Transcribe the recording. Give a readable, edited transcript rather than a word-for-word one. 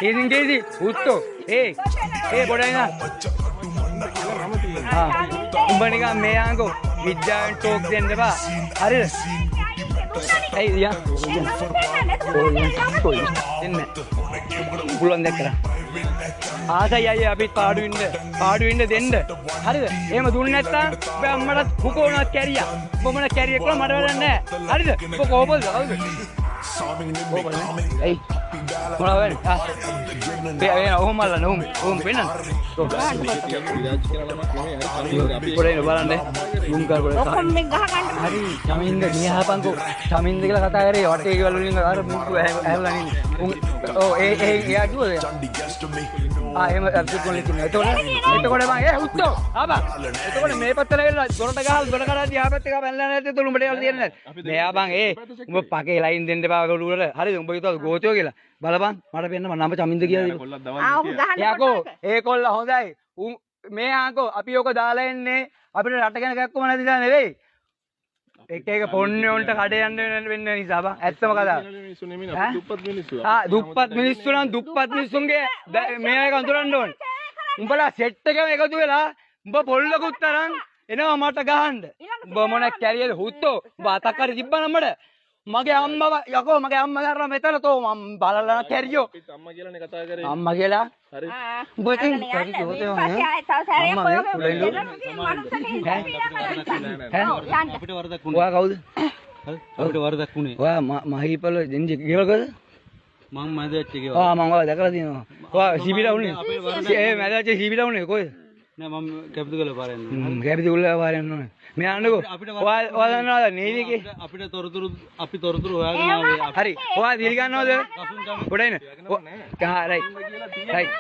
Easy, Usto. Hey, Bodina. Umbanika, Mayango, with giant talks in the bar. Hurry. Hey, yeah. Pull on the car. ආසයයි අපි පාඩු වෙන්න දෙන්න. හරිද? එහෙම දුන්නේ නැත්නම් ඔබ මට හුකෝනක් කැරියා. ඔබ මට කැරියෙක් කියලා මට වැඩක් නැහැ. හරිද? ඔබ කෝපල්ද? කවුද? එයි. මොනවා වෙන්නේ? වේ ඔහොම අල්ලන්න ඔහොම පෙන්නන්න. පොඩේ බලන්න. මුම් කර පොඩේ. ඔක්කොම මේ ගහ ගන්න. හරි. චමින්ද ගියාපන්කෝ. චමින්ද කියලා කතා කරේ වටේ ගෙවල් වලින් අර මුක්කු ඇහැවලා ඉන්නේ. ඔව් ඒ එයා කිව්වද? එහෙම අර්ජුන් කොල්ලෙක් ඉන්නවා. එතකොට මම උත්තෝ ආපා. එතකොට මේ පැත්තට ඇවිල්ලා දොරට ගහලා දොර කරාදී ආ පැත්තේ ගා පැනලා නැද්ද? එතකොට උඹට ඒවල තියෙන්නේ නැද්ද? මෙයා බං උඹ පකේ ලයින් දෙන්න එපා ගොඩුවල. හරිද? උඹ හිතුවද ගෝතියෝ කියලා? බලපන් මට පෙන්න මම නම චමින්ද කියලා. යකෝ ඒ කොල්ල හොඳයි. මේ ආකෝ අපි ඔක දාලා එන්නේ අපිට රට ගැන කැක්කම නැතිලා නෙවෙයි. එක පොන්නේ උන්ට කඩේ යන්න වෙන්න නිසා බං ඇත්තම කතාව. දුප්පත් මිනිස්සු නම් දුප්පත් මිනිස්සුන්ගේ මේ එක අඳුරන්න ඕනේ. උඹලා සෙට් එකම එකතු වෙලා උඹ පොල්ලකුත් තරම් එනවා මට ගහන්න. උඹ මොන කැරියද හුත්තෝ උඹ අතක් හරි තිබ්බනම් මට මගේ අම්මව යකෝ මගේ අම්මා කරලා මෙතන තෝ මම බලලා කැරියෝ. අම්මා කියලානේ කතා කරේ. අම්මා කියලා හරි. උඹ ඉතින් කැරි දෝතේ අපිට වරදක් වුණේ. ඔයා කවුද? අපිට වරදක් වුණේ. ඔයා මහීපල දෙන්ජි ගෙවලකද? මම මැදච්ච ගෙවල. මම ඔයා දැකලා තියෙනවා. ඔයා සීබිලා උනේ. මැදච්ච සීබිලා උනේ කොහෙද? නෑ මම කැපිටිකල් පාරෙන්. කැපිටිකල් පාරෙන් නෝ. මේ අන්නකෝ. ඔයා දන්නවද නේවිගේ? අපිට තොරතුරු හොයාගෙන ආවේ. හරි. ඔයා දිලි ගන්නවද? පොඩයින. රයිට්.